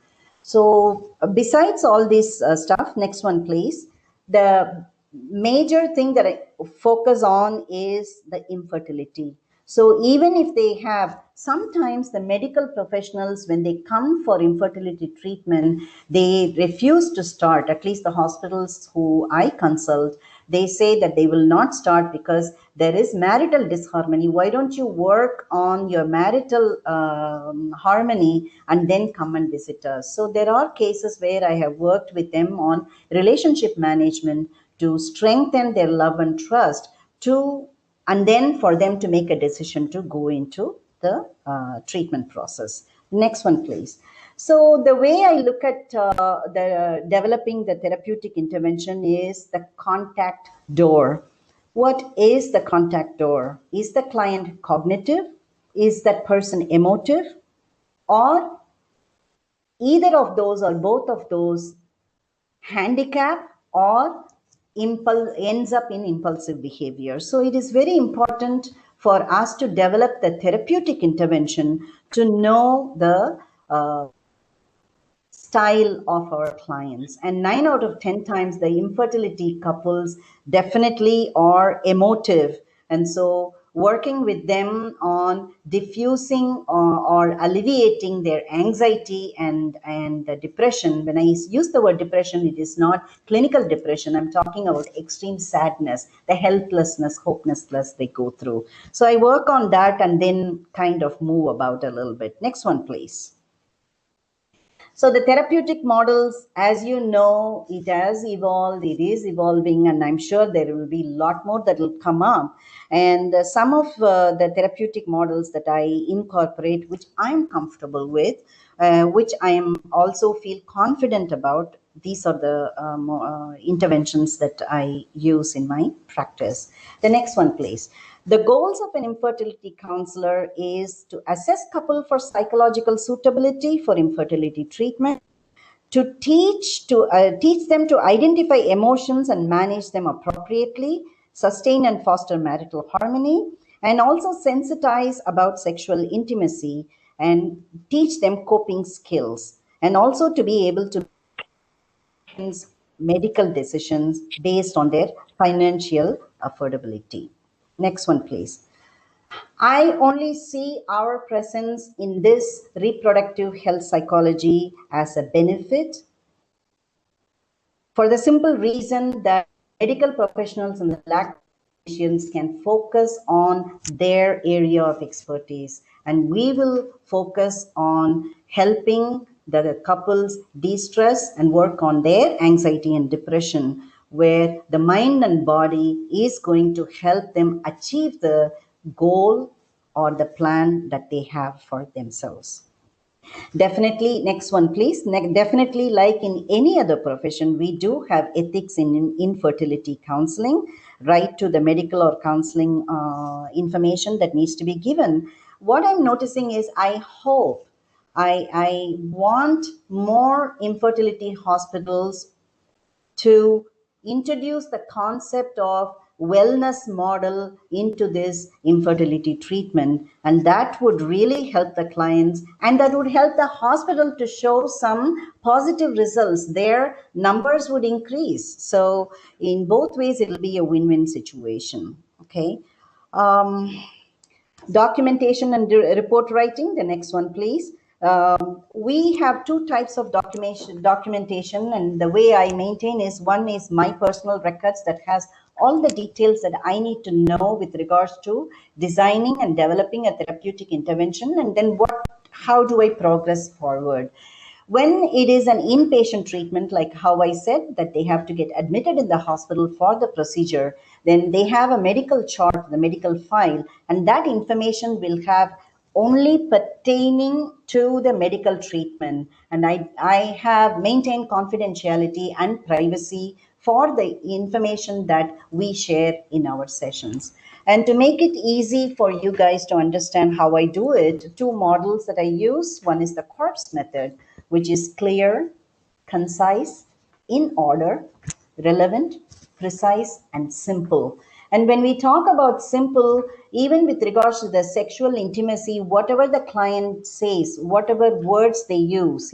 So besides all this stuff, next one please. The major thing that I focus on is the infertility. So even if they have, sometimes the medical professionals, when they come for infertility treatment, they refuse to start, at least the hospitals who I consult, they say that they will not start because there is marital disharmony. Why don't you work on your marital harmony and then come and visit us? So there are cases where I have worked with them on relationship management to strengthen their love and trust, and then for them to make a decision to go into the treatment process. Next one, please. So the way I look at developing the therapeutic intervention is the contact door. What is the contact door? Is the client cognitive? Is that person emotive? Or either of those or both of those handicap or ends up in impulsive behavior. So it is very important for us to develop the therapeutic intervention to know the style of our clients. And 9 out of 10 times the infertility couples definitely are emotive. And so working with them on diffusing or alleviating their anxiety and the depression. When I use the word depression, it is not clinical depression. I'm talking about extreme sadness, the helplessness, hopelessness they go through. So I work on that and then kind of move about a little bit. Next one, please. So the therapeutic models, as you know, it has evolved, it is evolving, and I'm sure there will be a lot more that will come up. And some of the therapeutic models that I incorporate, which I'm comfortable with, which I am also feel confident about, these are the interventions that I use in my practice. The next one, please. The goals of an infertility counselor is to assess couple for psychological suitability for infertility treatment, to teach them to identify emotions and manage them appropriately, sustain and foster marital harmony, and also sensitize about sexual intimacy and teach them coping skills, and also to be able to medical decisions based on their financial affordability. Next one, please. I only see our presence in this reproductive health psychology as a benefit for the simple reason that medical professionals and the lactatians can focus on their area of expertise, and we will focus on helping the couples de-stress and work on their anxiety and depression, where the mind and body is going to help them achieve the goal or the plan that they have for themselves. Definitely, next one, please. Definitely, like in any other profession, we do have ethics in infertility counseling, right to the medical or counseling information that needs to be given. What I'm noticing is I want more infertility hospitals to introduce the concept of wellness model into this infertility treatment, and that would really help the clients, and that would help the hospital to show some positive results. Their numbers would increase. So in both ways it'll be a win-win situation. Okay. Documentation and report writing, the next one, please. We have two types of documentation, and the way I maintain is, one is my personal records that has all the details that I need to know with regards to designing and developing a therapeutic intervention, and then how do I progress forward. When it is an inpatient treatment, like how I said that they have to get admitted in the hospital for the procedure, then they have a medical chart, the medical file, and that information will have only pertaining to the medical treatment. And I have maintained confidentiality and privacy for the information that we share in our sessions. And to make it easy for you guys to understand how I do it, two models that I use. One is the CORPS method, which is clear, concise, in order, relevant, precise, and simple. And when we talk about simple, even with regards to the sexual intimacy, whatever the client says, whatever words they use,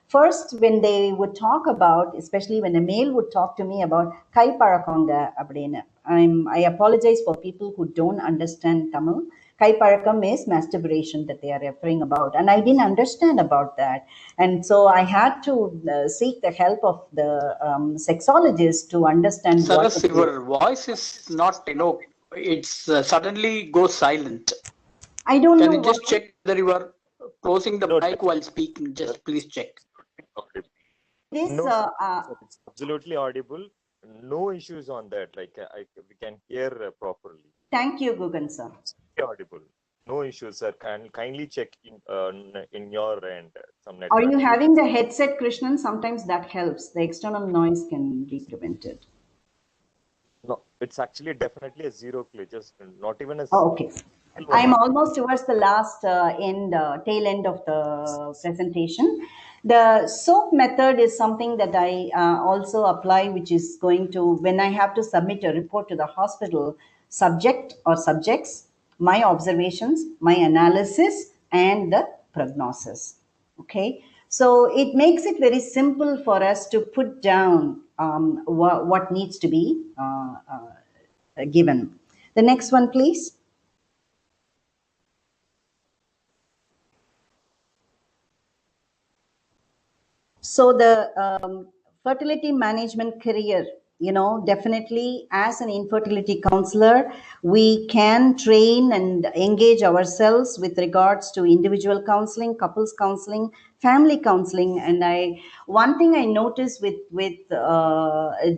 first, when they would talk about, especially when a male would talk to me about kai parakonga abdina, I apologize for people who don't understand Tamil. Kai parakam is masturbation that they are referring about, and I didn't understand about that, and so I had to seek the help of the sexologist to understand. Saras, your voice is not, it's suddenly goes silent. I don't know. Can you just check whether you are closing the mic while speaking? Just please check. This it's absolutely audible. No issues on that. Like we can hear properly. Thank you, Gugan sir. Audible. No issues, sir. Kindly check in your end. Some network. Are you having the headset, Krishnan? Sometimes that helps. The external noise can be prevented. No, it's actually definitely a zero glitch. Just not even a. Oh, okay. I'm almost towards the last tail end of the presentation. The SOAP method is something that I also apply, which is going to, when I have to submit a report to the hospital, subject or subjects, my observations, my analysis, and the prognosis. Okay, so it makes it very simple for us to put down what needs to be given. The next one, please. So the fertility management career, definitely as an infertility counselor, we can train and engage ourselves with regards to individual counseling, couples counseling, family counseling. And one thing I noticed with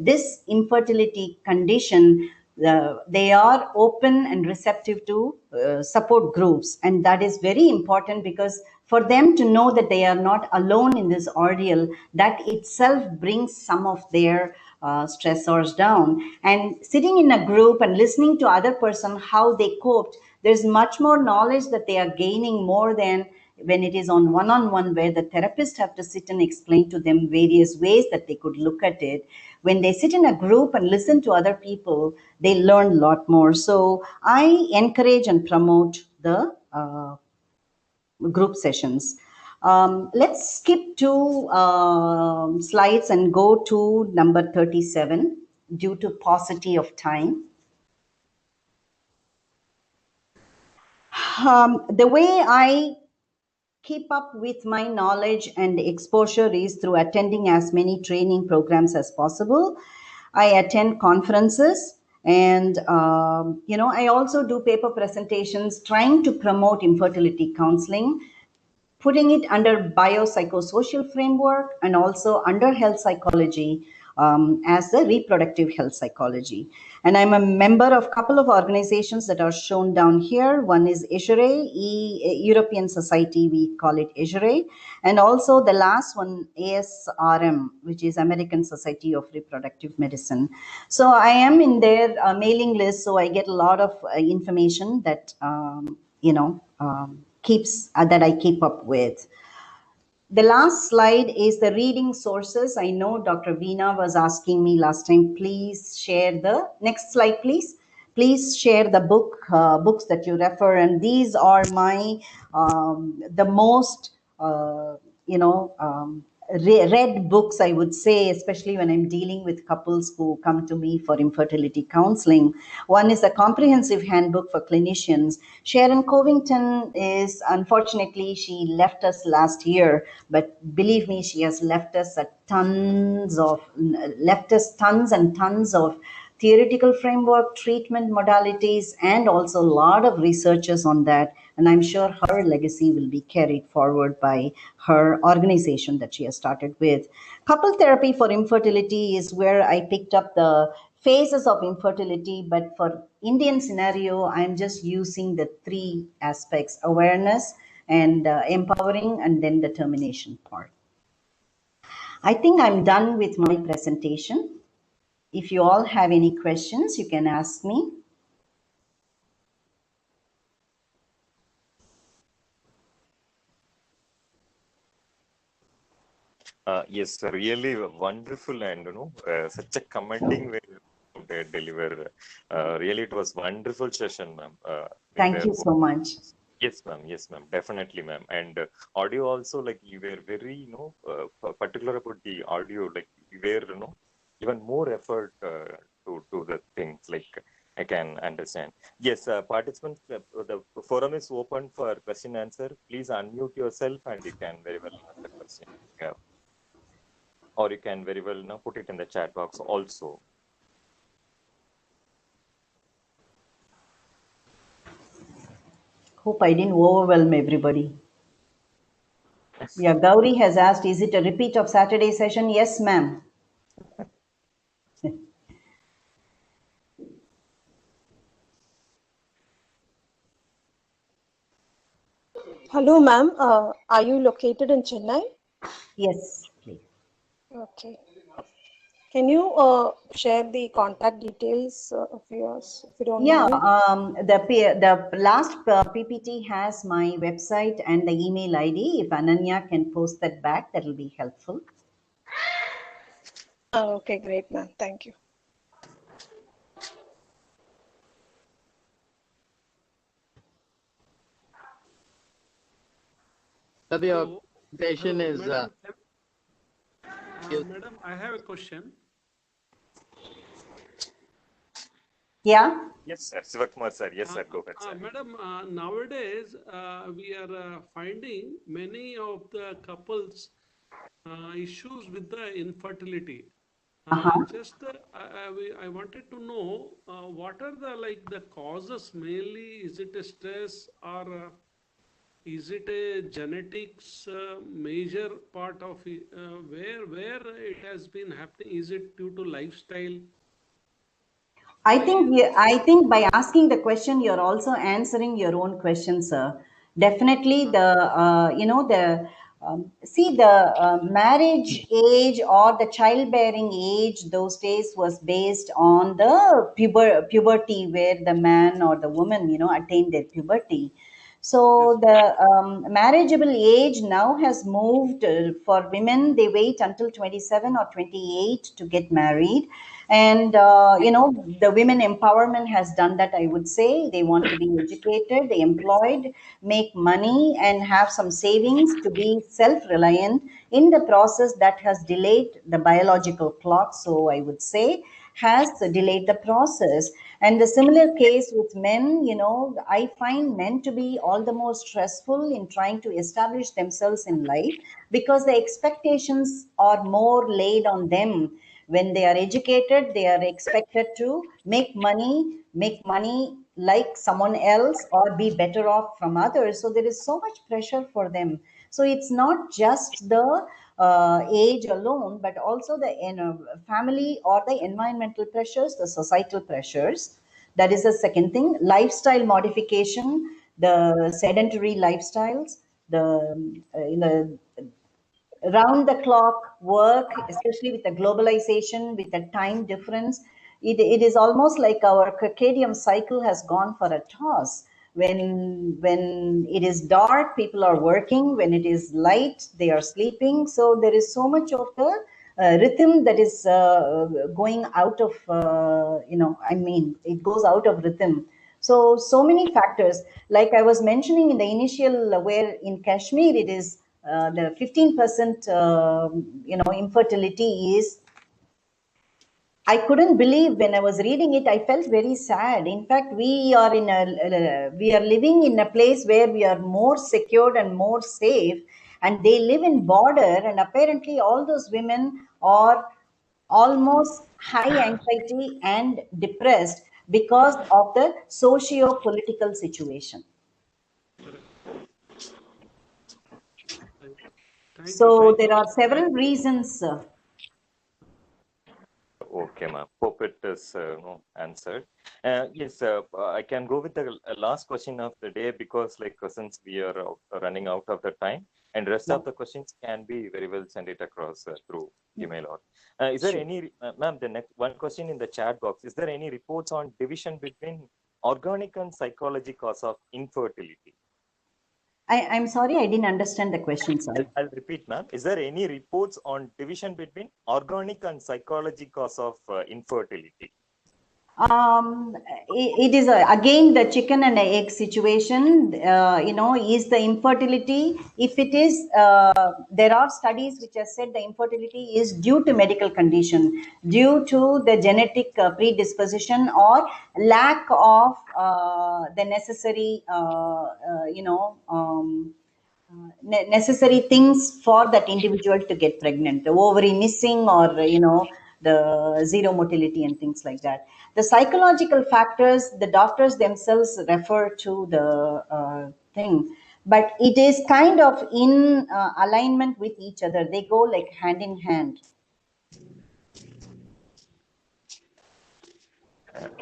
this infertility condition, they are open and receptive to support groups, and that is very important, because for them to know that they are not alone in this ordeal, that itself brings some of their stressors down. And sitting in a group and listening to other person how they coped, there's much more knowledge that they are gaining, more than when it is on one-on-one, where the therapist have to sit and explain to them various ways that they could look at it. When they sit in a group and listen to other people, they learn a lot more. So I encourage and promote the group sessions. Let's skip 2 slides and go to number 37 due to paucity of time. The way I keep up with my knowledge and exposure is through attending as many training programs as possible. I attend conferences, and I also do paper presentations trying to promote infertility counseling, putting it under biopsychosocial framework and also under health psychology, as the reproductive health psychology. And I'm a member of a couple of organizations that are shown down here. One is ESHRE, European Society, we call it ESHRE, and also the last one, ASRM, which is American Society of Reproductive Medicine. So I am in their mailing list, so I get a lot of information that that I keep up with. The last slide is the reading sources. I know Dr. Veena was asking me last time, please share the next slide, please. Please share the books that you refer, and these are my the most read books, I would say, especially when I'm dealing with couples who come to me for infertility counseling. One is a comprehensive handbook for clinicians. Sharon Covington is, unfortunately, she left us last year, but believe me, she has left us tons and tons of theoretical framework, treatment modalities, and also a lot of researchers on that. And I'm sure her legacy will be carried forward by her organization that she has started with. Couple therapy for infertility is where I picked up the phases of infertility, but for Indian scenario, I'm just using the 3 aspects: awareness and empowering, and then the termination part. I think I'm done with my presentation. If you all have any questions, you can ask me. Yes, really wonderful, and such a commending way to deliver. Really, it was wonderful session, ma'am. Thank you so much. Yes, ma'am. Yes, ma'am. Definitely, ma'am. And audio also, like, you were very, particular about the audio. Like, you were, even more effort to the things. Like, I can understand. Yes, participants, the forum is open for question answer. Please unmute yourself, and you can very well ask the question. Yeah. Or you can very well put it in the chat box also. Hope I didn't overwhelm everybody. Yeah, Gauri has asked, is it a repeat of Saturday session? Yes, ma'am. Hello, ma'am. Are you located in Chennai? Yes, please. Okay. Can you share the contact details of yours, if you don't mind? The last PPT has my website and the email ID. If Ananya can post that back, that will be helpful. Okay, great, ma'am. Thank you. Your session is. Madam, Madam, I have a question. Yeah. Yes, sir. Sivakumar sir. Yes, sir. Go ahead, sir. Madam, nowadays we are finding many of the couples issues with the infertility. Just I wanted to know what are the causes mainly? Is it a stress, or is it a genetics major part of it, where it has been happening? Is it due to lifestyle? I think by asking the question, you're also answering your own question, sir. Definitely, marriage age or the childbearing age those days was based on the puberty, where the man or the woman, attained their puberty. So the marriageable age now has moved for women. They wait until 27 or 28 to get married. And, the women empowerment has done that, I would say. They want to be educated, employed, make money, and have some savings to be self-reliant. In the process, that has delayed the biological clock, so I would say, has delayed the process. And the similar case with men, I find men to be all the more stressful in trying to establish themselves in life because the expectations are more laid on them. When they are educated, they are expected to make money like someone else or be better off from others. So there is so much pressure for them. So it's not just the age alone, but also the family or the environmental pressures, the societal pressures. That is the second thing. Lifestyle modification, the sedentary lifestyles, the round the clock work, especially with the globalization, with the time difference. It is almost like our circadian cycle has gone for a toss. When it is dark, people are working. When it is light, they are sleeping. So there is so much of the rhythm that is going out of, it goes out of rhythm. So many factors. Like I was mentioning in the initial, where in Kashmir it is the 15% infertility is. I couldn't believe when I was reading it. I felt very sad. In fact, we are living in a place where we are more secured and more safe, and they live in border, and apparently all those women are almost high anxiety and depressed because of the socio-political situation. So there are several reasons. Okay, ma'am. Hope it is answered. Yes, I can go with the last question of the day because, since we are running out of the time, and rest of the questions can be very well send it across through email or. Is there any, ma'am? The next one question in the chat box: is there any reports on division between organic and psychology cause of infertility? I'm sorry, I didn't understand the question, sir. I'll repeat, ma'am. Is there any reports on division between organic and psychology cause of infertility? It is again the chicken and egg situation. Is the infertility, if it is, there are studies which have said the infertility is due to medical condition, due to the genetic predisposition or lack of the necessary, necessary things for that individual to get pregnant, the ovary missing, or the zero motility and things like that. The psychological factors, the doctors themselves refer to the thing, but it is kind of in alignment with each other. They go like hand in hand.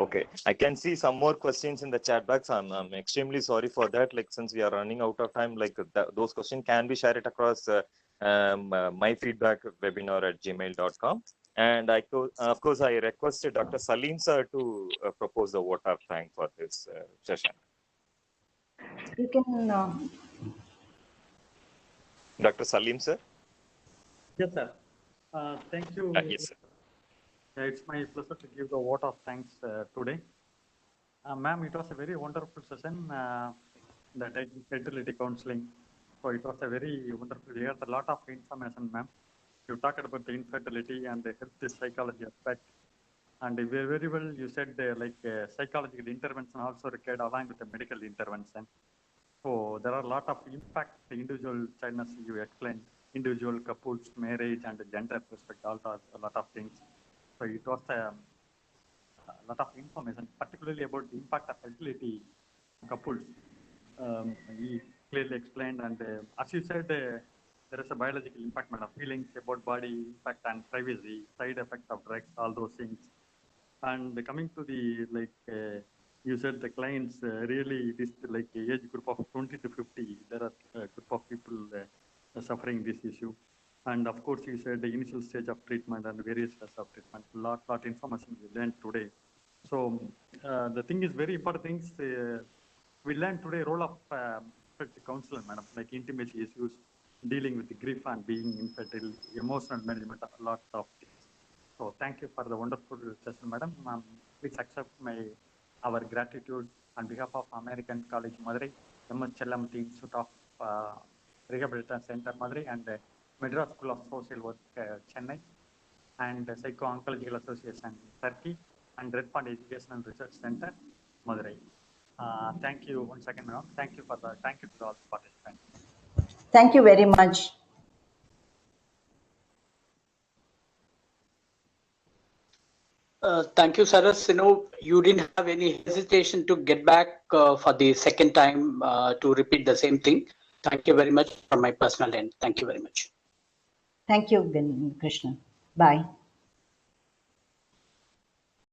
Okay, I can see some more questions in the chat box. I'm extremely sorry for that. Since we are running out of time, those questions can be shared across my feedback webinar at gmail.com. And of course, I requested Dr. Salim sir to propose the vote of thanks for this session. You can. Dr. Salim sir. Yes, sir. Thank you. Yes, sir. It's my pleasure to give the vote of thanks today. Ma'am, it was a very wonderful session, that fertility counseling. So it was a very wonderful. We had a lot of information, ma'am. You talked about the infertility and the health psychology aspect. And very well, you said psychological intervention also required along with the medical intervention. So there are a lot of impact, the individual childless you explained, individual couples, marriage and gender perspective, also a lot of things. So it was a lot of information, particularly about the impact of fertility couples. He clearly explained, and as you said, there is a biological impact of feelings about body, impact and privacy, side effects of drugs, all those things. And coming to the you said the clients really this age group of 20 to 50. There are a group of people suffering this issue. And of course, you said the initial stage of treatment and various phases of treatment. Lot information we learned today. So the thing is very important things. we learned today role of counselor, madam, like intimacy issues, dealing with the grief and being infertile, emotional management, a lot of things. So thank you for the wonderful session, madam. Please accept our gratitude on behalf of American College Madurai, MS Chellamthi Institute of Rehabilitation Center Madurai, and Madras School of Social Work Chennai, and Psycho-Oncological Association Turkey, and Red Pond Education and Research Center Madurai. Thank you once again, madam. Thank you to all the participants. Thank you very much. Thank you, Saras. You didn't have any hesitation to get back for the second time to repeat the same thing. Thank you very much from my personal end. Thank you very much. Thank you, Krishnan. Bye.